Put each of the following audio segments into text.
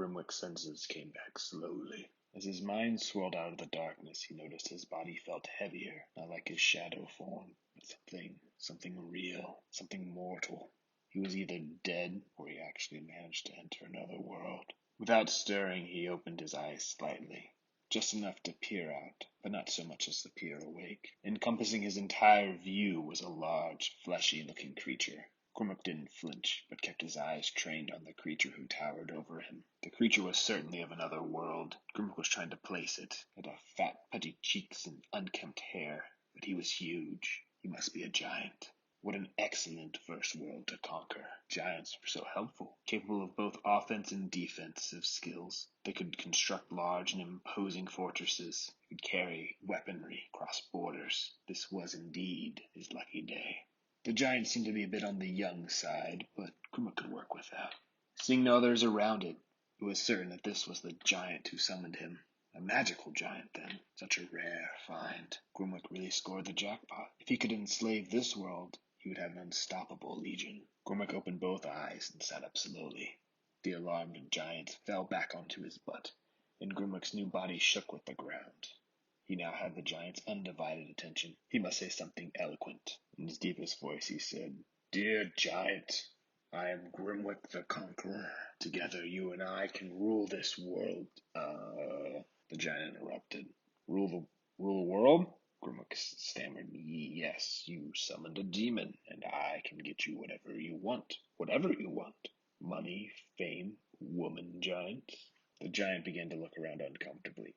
Grimwick's senses came back slowly. As his mind swirled out of the darkness, he noticed his body felt heavier, not like his shadow form, but something real, something mortal. He was either dead, or he actually managed to enter another world. Without stirring, he opened his eyes slightly, just enough to peer out, but not so much as to peer awake. Encompassing his entire view was a large, fleshy-looking creature. Grimwick didn't flinch, but kept his eyes trained on the creature who towered over him. The creature was certainly of another world. Grimwick was trying to place it. It had fat, pudgy cheeks and unkempt hair, but he was huge. He must be a giant. What an excellent first world to conquer. Giants were so helpful, capable of both offense and defensive skills. They could construct large and imposing fortresses. They could carry weaponry across borders. This was indeed his lucky day. The giant seemed to be a bit on the young side, but Grimwick could work with that. Seeing no others around it, it was certain that this was the giant who summoned him. A magical giant, then. Such a rare find. Grimwick really scored the jackpot. If he could enslave this world, he would have an unstoppable legion. Grimwick opened both eyes and sat up slowly. The alarmed giant fell back onto his butt, and Grimwick's new body shook with the ground. He now had the giant's undivided attention. He must say something eloquent. In his deepest voice he said, "Dear giant, I am Grimwick the Conqueror. Together you and I can rule this world." The giant interrupted. Rule the world? Grimwick stammered. "Yes, you summoned a demon, and I can get you whatever you want. Whatever you want. Money, fame, woman, giant." The giant began to look around uncomfortably.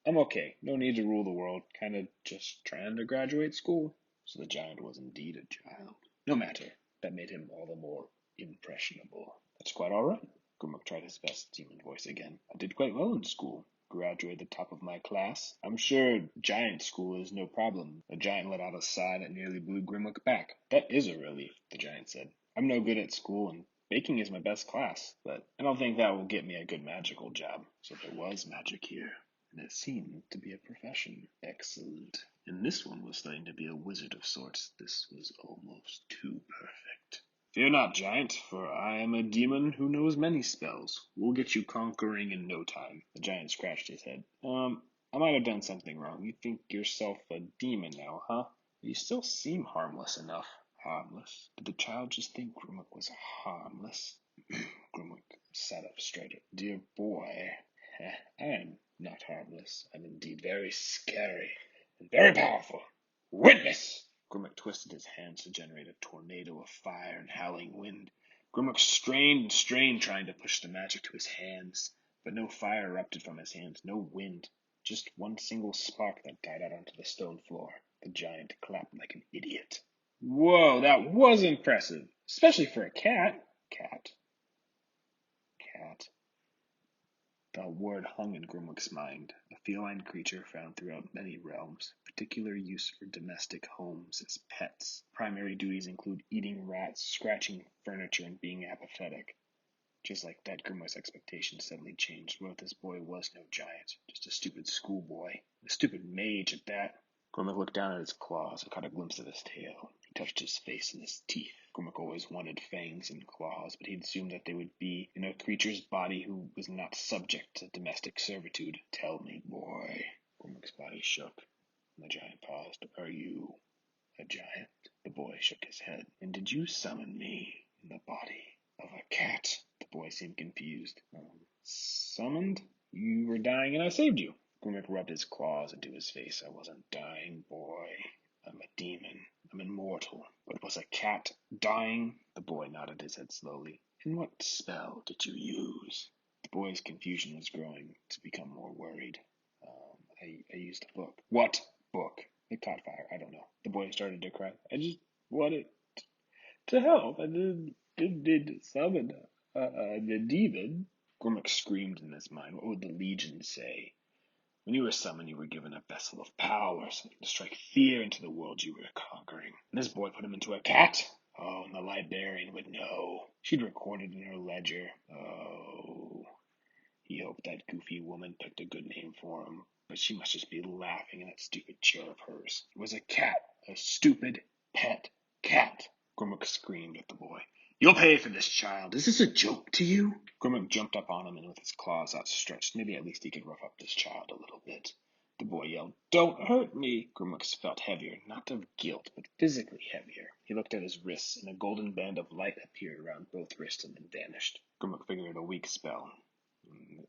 I'm okay. No need to rule the world. Kinda just trying to graduate school." So the giant was indeed a child. No matter. That made him all the more impressionable. "That's quite all right." Grimwick tried his best demon voice again. "I did quite well in school. Graduated the top of my class. I'm sure giant school is no problem." The giant let out a sigh that nearly blew Grimwick back. "That is a relief," the giant said. "I'm no good at school, and baking is my best class, but I don't think that will get me a good magical job." So there was magic here, and it seemed to be a profession. Excellent. And this one was starting to be a wizard of sorts. This was almost too perfect. "Fear not, giant, for I am a demon who knows many spells. We'll get you conquering in no time." The giant scratched his head. I might have done something wrong. You think yourself a demon now, huh? You still seem harmless enough." Harmless? Did the child just think Grimwick was harmless? Grimwick sat up straighter. "Dear boy, I am not harmless. I'm indeed very scary and very powerful. Witness!" Grimwick twisted his hands to generate a tornado of fire and howling wind. Grimwick strained and strained, trying to push the magic to his hands, but no fire erupted from his hands, no wind, just one single spark that died out onto the stone floor. The giant clapped like an idiot. "Whoa, that was impressive, especially for a cat." Cat. The word hung in Grimwick's mind, a feline creature found throughout many realms, particular use for domestic homes as pets. Primary duties include eating rats, scratching furniture, and being apathetic. Just like that, Grimwick's expectations suddenly changed. What if this boy was no giant, just a stupid schoolboy, a stupid mage at that? Grimwick looked down at his claws and caught a glimpse of his tail. He touched his face and his teeth. Grimwick always wanted fangs and claws, but he assumed that they would be in a creature's body who was not subject to domestic servitude. "Tell me, boy." Grimwick's body shook, and the giant paused. "Are you a giant?" The boy shook his head. "And did you summon me in the body of a cat?" The boy seemed confused. "Summoned? You were dying and I saved you." Grimwick rubbed his claws into his face. "I wasn't dying, boy. I'm a demon. I'm immortal. But was a cat dying?" The boy nodded his head slowly. "And what spell did you use?" The boy's confusion was growing to become more worried. I used a book." "What book?" It caught fire. "I don't know." The boy started to cry. "I just wanted to help. I did summon the demon." Grimwick screamed in his mind. What would the Legion say? When you were summoned, you were given a vessel of power, something to strike fear into the world you were conquering. And this boy put him into a cat? Oh, and the librarian would know. She'd recorded in her ledger. Oh, he hoped that goofy woman picked a good name for him, but she must just be laughing in that stupid chair of hers. It was a cat, a stupid pet cat. Grimwick screamed at the boy. You'll pay for this, child. Is this a joke to you? Grimwick jumped up on him, and with his claws outstretched, maybe at least he could rough up this child a little bit. The boy yelled, "Don't hurt me!" Grimwick felt heavier, not of guilt, but physically heavier. He looked at his wrists, and a golden band of light appeared around both wrists and then vanished. Grimwick figured a weak spell.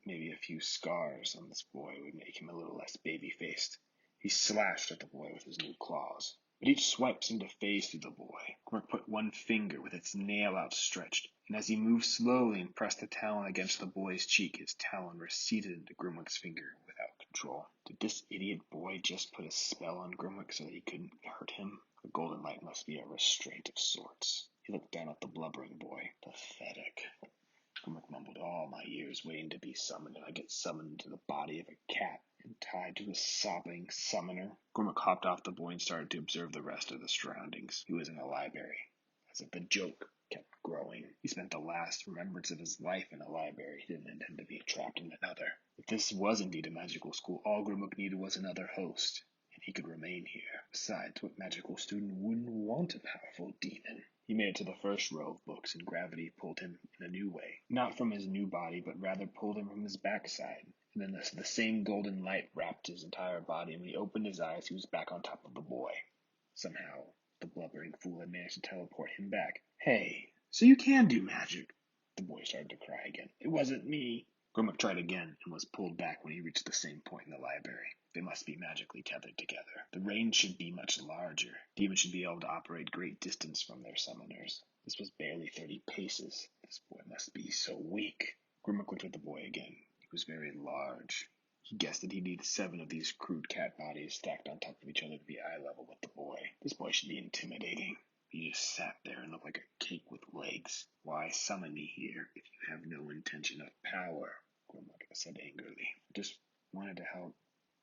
Maybe a few scars on this boy would make him a little less baby-faced. He slashed at the boy with his new claws. But each swipe seemed to phase through the boy. Grimwick put one finger with its nail outstretched, and as he moved slowly and pressed the talon against the boy's cheek, his talon receded into Grimwick's finger without control. Did this idiot boy just put a spell on Grimwick so that he couldn't hurt him? The golden light must be a restraint of sorts. He looked down at the blubbering boy. Pathetic. Grimwick mumbled, "All my years waiting to be summoned, and I get summoned into the body of a cat and tied to a sobbing summoner." Grimwick hopped off the boy and started to observe the rest of the surroundings. He was in a library. As if the joke kept growing. He spent the last remembrance of his life in a library. He didn't intend to be trapped in another. If this was indeed a magical school, all Grimwick needed was another host, and he could remain here. Besides, what magical student wouldn't want a powerful demon? He made it to the first row of books, and gravity pulled him in a new way. Not from his new body, but rather pulled him from his backside. And then the same golden light wrapped his entire body, and when he opened his eyes, he was back on top of the boy. Somehow, the blubbering fool had managed to teleport him back. "Hey, so you can do magic?" The boy started to cry again. "It wasn't me." Grimwick tried again and was pulled back when he reached the same point in the library. They must be magically tethered together. The range should be much larger. Demons should be able to operate great distance from their summoners. This was barely 30 paces. This boy must be so weak. Grimwick looked at the boy again. He was very large. He guessed that he needed 7 of these crude cat bodies stacked on top of each other to be eye level with the boy. This boy should be intimidating. He just sat there and looked like a cake with legs. "Why summon me here if you have no intention of power?" Grimwick said angrily. "I just wanted to help.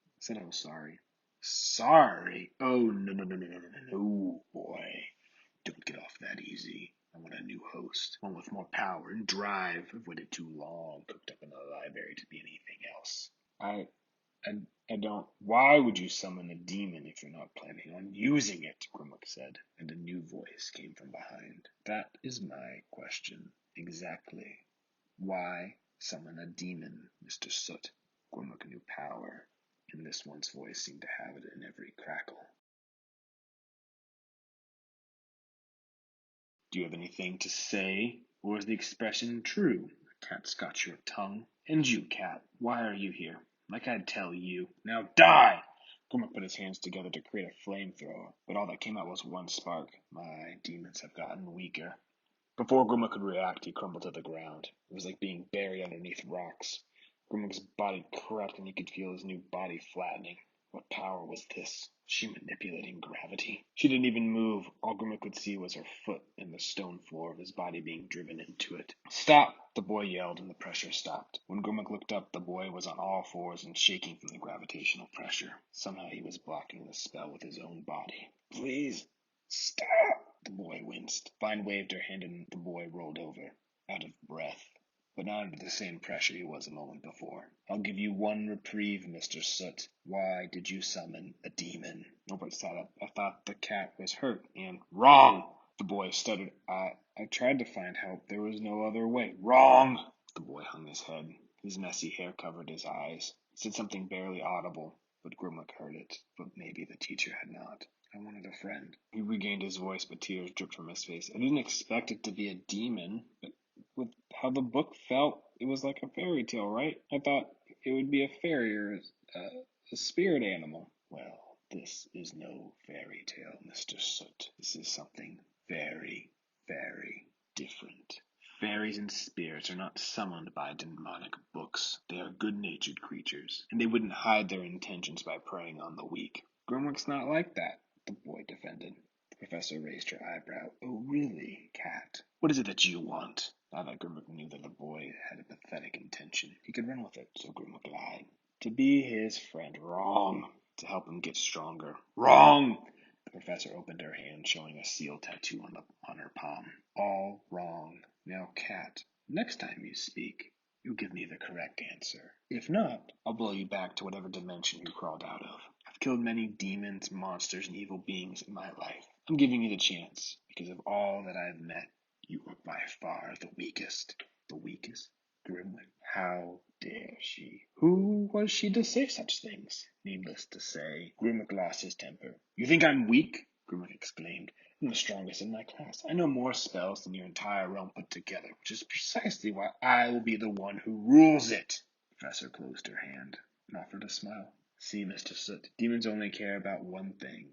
I said I was sorry." "Sorry? Oh, no, boy. Don't get off that easy. I want a new host, one with more power and drive. I've waited too long, cooked up in the library to be anything else." I don't. Why would you summon a demon if you're not planning on using it?" Grimwick said, and a new voice came from behind. "That is my question. Exactly. Why summon a demon, Mr. Soot?" Grimwick knew power, and this one's voice seemed to have it in every crackle. "Do you have anything to say, or is the expression true? Cat scotch your tongue. And you, cat, why are you here? Like I'd tell you. Now die!" Grimwick put his hands together to create a flamethrower, but all that came out was one spark. My demons have gotten weaker. Before Grimwick could react, he crumbled to the ground. It was like being buried underneath rocks. Grimwick's body cracked, and he could feel his new body flattening. What power was this? Was she manipulating gravity? She didn't even move. All Grimwick could see was her foot and the stone floor of his body being driven into it. "Stop!" the boy yelled, and the pressure stopped. When Grimwick looked up, the boy was on all fours and shaking from the gravitational pressure. Somehow he was blocking the spell with his own body. "Please, stop!" The boy winced. Vyne waved her hand, and the boy rolled over, out of breath, but not under the same pressure he was a moment before. "I'll give you one reprieve, Mr. Soot. Why did you summon a demon?" Norbert sat up. "I thought the cat was hurt, and—" "Wrong!" The boy stuttered. I tried to find help. There was no other way." "Wrong!" The boy hung his head. His messy hair covered his eyes. He said something barely audible, but Grimwick heard it. But maybe the teacher had not. "I wanted a friend." He regained his voice, but tears dripped from his face. "I didn't expect it to be a demon, but with how the book felt, it was like a fairy tale, right? I thought it would be a fairy or a spirit animal." "Well, this is no fairy tale, Mr. Soot. This is something very, very different. Fairies and spirits are not summoned by demonic books. They are good-natured creatures, and they wouldn't hide their intentions by preying on the weak." "Grimwick's not like that," the boy defended. The professor raised her eyebrow. "Oh, really, cat? What is it that you want?" Now that Grimwick knew that the boy had a pathetic intention, he could run with it, so Grimwick lied. "To be his friend." "Wrong." "To help him get stronger." "Wrong." The professor opened her hand, showing a seal tattoo on her palm. "All wrong. Now, cat, next time you speak, you give me the correct answer. If not, I'll blow you back to whatever dimension you crawled out of. I've killed many demons, monsters, and evil beings in my life. I'm giving you the chance, because of all that I've met. You are by far the weakest. The weakest? Grimwick. How dare she? Who was she to say such things? Needless to say, Grimwick lost his temper. You think I'm weak? Grimwick exclaimed. I'm the strongest in my class. I know more spells than your entire realm put together, which is precisely why I will be the one who rules it. The professor closed her hand and offered a smile. See, Mr. Soot, demons only care about one thing.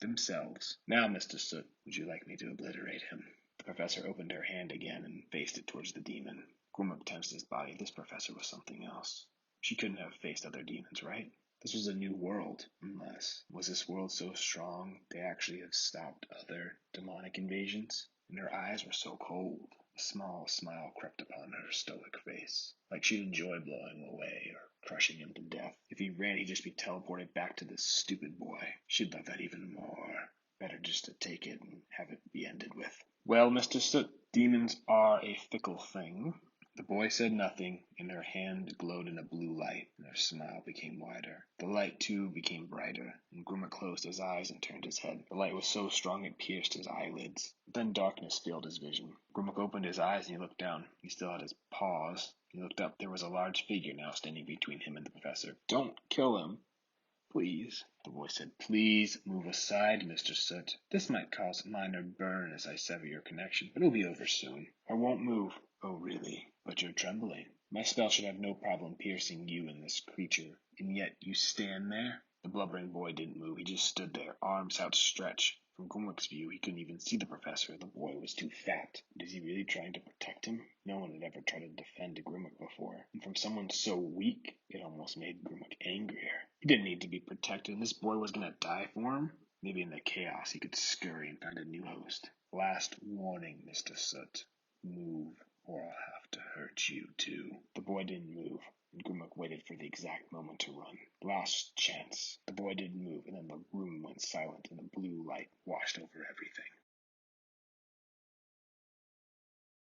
Themselves. Now, Mr. Soot, would you like me to obliterate him? The professor opened her hand again and faced it towards the demon. Grimwick tensed his body. This professor was something else. She couldn't have faced other demons, right? This was a new world, unless was this world so strong they actually have stopped other demonic invasions? And her eyes were so cold. A small smile crept upon her stoic face, like she'd enjoy blowing him away or crushing him to death. If he ran, he'd just be teleported back to this stupid boy. She'd love that even more. Better just to take it and have it be ended with. Well, Mr. Soot, demons are a fickle thing. The boy said nothing, and her hand glowed in a blue light, and her smile became wider. The light, too, became brighter, and Grimwick closed his eyes and turned his head. The light was so strong it pierced his eyelids. Then darkness filled his vision. Grimwick opened his eyes and he looked down. He still had his paws. He looked up. There was a large figure now standing between him and the professor. Don't kill him. Please, the boy said. Please move aside, Mr. Soot. This might cause a minor burn as I sever your connection, but it'll be over soon. I won't move. Oh, really? But you're trembling. My spell should have no problem piercing you and this creature, and yet you stand there? The blubbering boy didn't move. He just stood there, arms outstretched. From Grimwick's view, he couldn't even see the professor. The boy was too fat. But is he really trying to protect him? No one had ever tried to defend Grimwick before. And from someone so weak, it almost made Grimwick angrier. He didn't need to be protected. This boy was going to die for him. Maybe in the chaos he could scurry and find a new host. Last warning, Mr. Soot. Move, or I'll have to hurt you too. The boy didn't move, and Grimwick waited for the exact moment to run. Last chance. The boy didn't move, and then the room went silent, and the blue light washed over everything.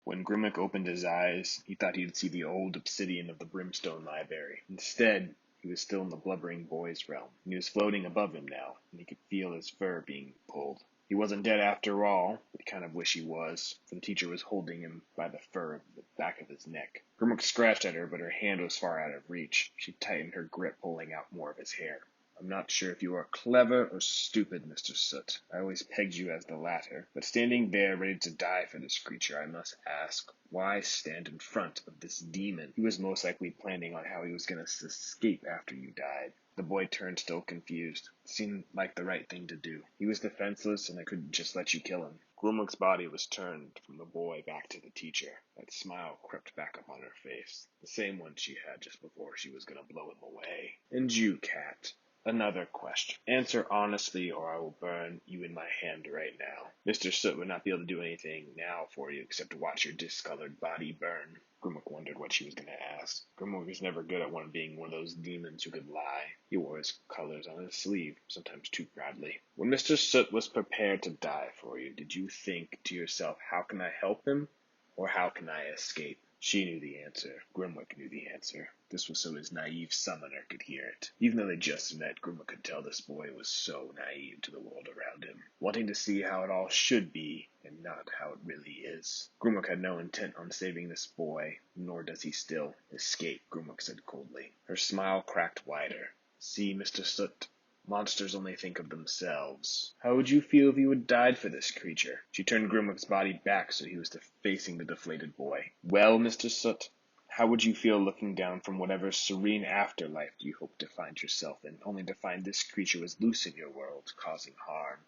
When Grimwick opened his eyes, he thought he'd see the old obsidian of the Brimstone Library. Instead, he was still in the blubbering boy's realm, and he was floating above him now, and he could feel his fur being pulled. He wasn't dead after all, but he kind of wished he was, for the teacher was holding him by the fur of the back of his neck. Grimwick scratched at her, but her hand was far out of reach. She tightened her grip, pulling out more of his hair. I'm not sure if you are clever or stupid, Mr. Soot. I always pegged you as the latter. But standing there ready to die for this creature, I must ask, why stand in front of this demon? He was most likely planning on how he was going to escape after you died. The boy turned, still confused. It seemed like the right thing to do. He was defenseless, and I couldn't just let you kill him. Grimwick's body was turned from the boy back to the teacher. That smile crept back upon her face, the same one she had just before she was going to blow him away. And you, cat. Another question. Answer honestly, or I will burn you in my hand right now. Mr. Soot would not be able to do anything now for you except watch your discolored body burn. Grimwick wondered what she was going to ask. Grimwick was never good at being one of those demons who could lie. He wore his colors on his sleeve, sometimes too proudly. When Mr. Soot was prepared to die for you, did you think to yourself, how can I help him, or how can I escape? She knew the answer. Grimwick knew the answer. This was so his naive summoner could hear it. Even though they just met, Grimwick could tell this boy was so naive to the world around him, wanting to see how it all should be and not how it really is. Grimwick had no intent on saving this boy, nor does he still. Escape, Grimwick said coldly. Her smile cracked wider. See, Mr. Soot, monsters only think of themselves. How would you feel if you had died for this creature? She turned Grimwick's body back so he was facing the deflated boy. Well, Mr. Soot, how would you feel looking down from whatever serene afterlife you hope to find yourself in, only to find this creature was loose in your world, causing harm?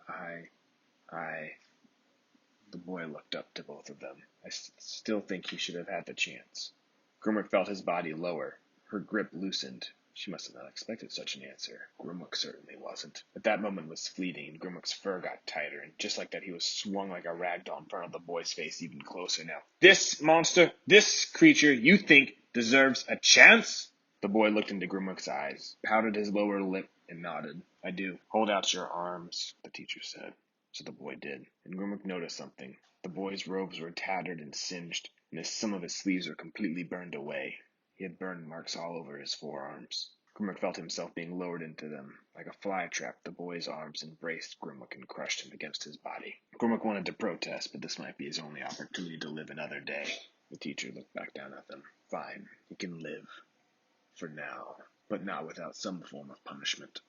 The boy looked up to both of them. I still think he should have had the chance. Grimwick felt his body lower. Her grip loosened. She must have not expected such an answer. Grimwick certainly wasn't. But that moment was fleeting, and Grimwick's fur got tighter, and just like that he was swung like a rag doll in front of the boy's face even closer now. This monster, this creature, you think deserves a chance? The boy looked into Grimwick's eyes, pouted his lower lip, and nodded. I do. Hold out your arms, the teacher said. So the boy did, and Grimwick noticed something. The boy's robes were tattered and singed, and some of his sleeves were completely burned away. He had burn marks all over his forearms. Grimwick felt himself being lowered into them. Like a fly trap, the boy's arms embraced Grimwick and crushed him against his body. Grimwick wanted to protest, but this might be his only opportunity to live another day. The teacher looked back down at them. Fine, he can live. For now, but not without some form of punishment.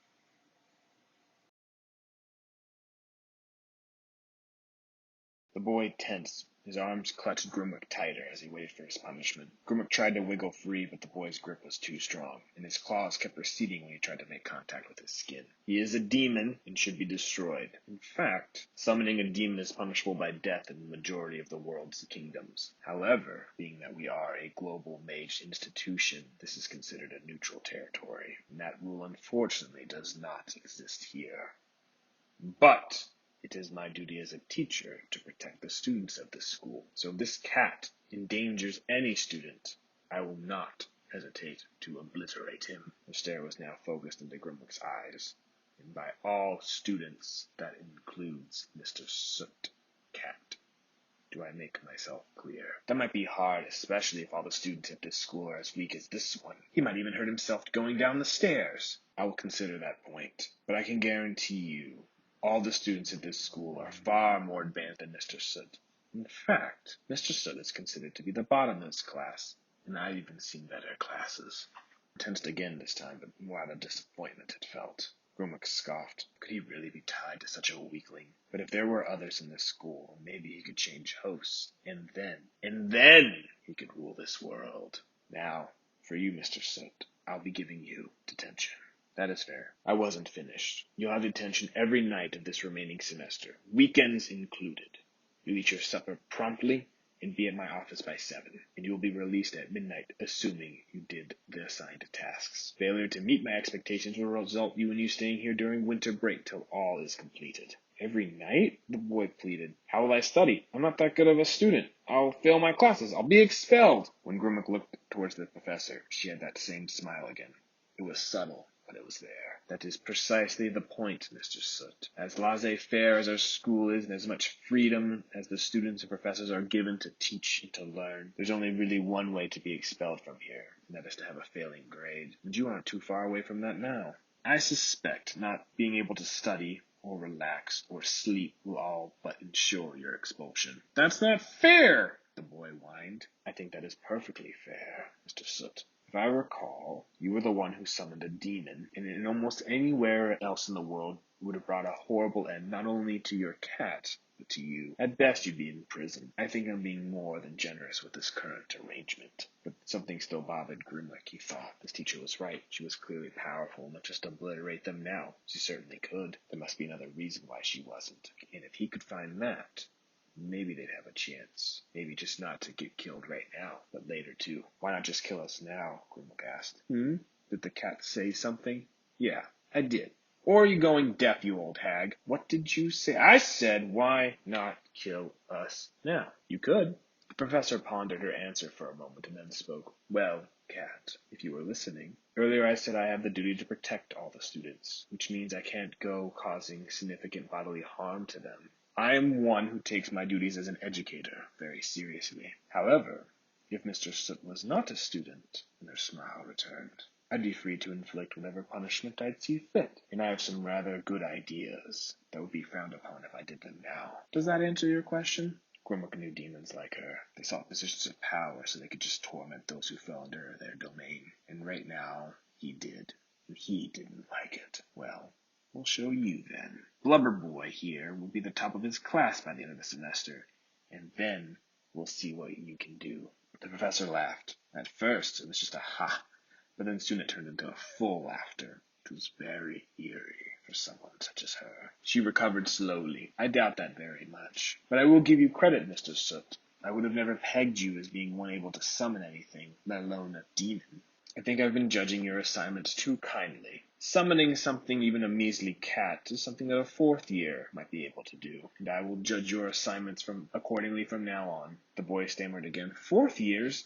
The boy tensed. His arms clutched Grimwick tighter as he waited for his punishment. Grimwick tried to wiggle free, but the boy's grip was too strong, and his claws kept receding when he tried to make contact with his skin. He is a demon and should be destroyed. In fact, summoning a demon is punishable by death in the majority of the world's kingdoms. However, being that we are a global mage institution, this is considered a neutral territory, and that rule unfortunately does not exist here. But it is my duty as a teacher to protect the students of this school. So if this cat endangers any student, I will not hesitate to obliterate him. The stare was now focused into Grimwick's eyes, and by all students, that includes Mr. Soot Cat. Do I make myself clear? That might be hard, especially if all the students at this school are as weak as this one. He might even hurt himself going down the stairs. I will consider that point, but I can guarantee you, all the students at this school are far more advanced than Mr. Soot. In fact, Mr. Soot is considered to be the bottom of his class, and I've even seen better classes. I tensed again this time, but more out of disappointment it felt. Grimwick scoffed. Could he really be tied to such a weakling? But if there were others in this school, maybe he could change hosts, and then he could rule this world. Now, for you, Mr. Soot, I'll be giving you detention. That is fair. I wasn't finished. You'll have detention every night of this remaining semester, weekends included. You'll eat your supper promptly and be at my office by 7, and you will be released at midnight, assuming you did the assigned tasks. Failure to meet my expectations will result in you staying here during winter break till all is completed. Every night? The boy pleaded. How will I study? I'm not that good of a student. I'll fail my classes. I'll be expelled. When Grimwick looked towards the professor, she had that same smile again. It was subtle, but it was there. That is precisely the point, Mr. Soot. As laissez-faire as our school is, and as much freedom as the students and professors are given to teach and to learn, there's only really one way to be expelled from here, and that is to have a failing grade. And you aren't too far away from that now. I suspect not being able to study, or relax, or sleep will all but ensure your expulsion. That's not fair, the boy whined. I think that is perfectly fair, Mr. Soot. If I recall, you were the one who summoned a demon, and in almost anywhere else in the world would have brought a horrible end not only to your cat, but to you. At best, you'd be in prison. I think I'm being more than generous with this current arrangement. But something still bothered Grimwick, he thought. This teacher was right. She was clearly powerful enough just to obliterate them now. She certainly could. There must be another reason why she wasn't. And if he could find that, maybe they'd have a chance. Maybe just not to get killed right now, but later too. Why not just kill us now? Grimwick asked. Did the cat say something? Yeah, I did. Or are you going deaf, you old hag? What did you say? I said, why not kill us now? You could. The professor pondered her answer for a moment and then spoke. Well, cat, if you were listening. Earlier I said I have the duty to protect all the students, which means I can't go causing significant bodily harm to them. I am one who takes my duties as an educator very seriously. However, if Mr. Soot was not a student, and her smile returned, I'd be free to inflict whatever punishment I'd see fit, and I have some rather good ideas that would be frowned upon if I did them now. Does that answer your question? Grimwick knew demons like her. They sought positions of power so they could just torment those who fell under their domain. And right now, he did. And he didn't like it. Well, we'll show you then. Blubber Boy here will be the top of his class by the end of the semester, and then we'll see what you can do. The professor laughed. At first, it was just a ha, but then soon it turned into a full laughter. It was very eerie for someone such as her. She recovered slowly. I doubt that very much. But I will give you credit, Mr. Soot. I would have never pegged you as being one able to summon anything, let alone a demon. I think I've been judging your assignments too kindly. Summoning something, even a measly cat, is something that a 4th year might be able to do, and I will judge your assignments accordingly from now on. The boy stammered again. 4th years?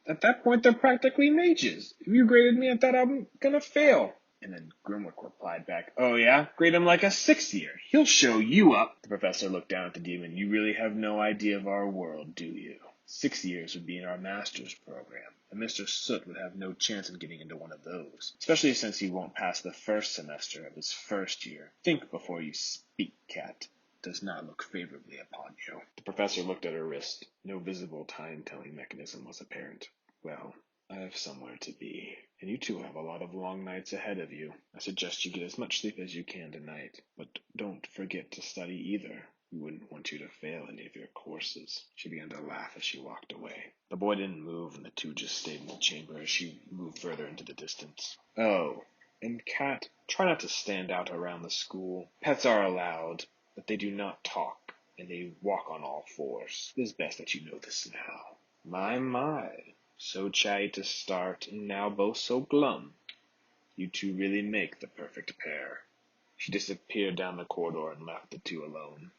At that point, they're practically mages. If you graded me at that, I'm gonna fail. And then Grimwick replied back, oh yeah? Grade him like a 6th year. He'll show you up. The professor looked down at the demon. You really have no idea of our world, do you? 6 years would be in our master's program, and Mr. Soot would have no chance in getting into one of those, especially since he won't pass the first semester of his first year. Think before you speak, Cat. Does not look favorably upon you. The professor looked at her wrist. No visible time-telling mechanism was apparent. Well, I have somewhere to be, and you two have a lot of long nights ahead of you. I suggest you get as much sleep as you can tonight, but don't forget to study either. We wouldn't want you to fail any of your courses. She began to laugh as she walked away. The boy didn't move, and the two just stayed in the chamber as she moved further into the distance. Oh, and Cat, try not to stand out around the school. Pets are allowed, but they do not talk, and they walk on all fours. It is best that you know this now. My, so chatty to start, and now both so glum. You two really make the perfect pair. She disappeared down the corridor and left the two alone.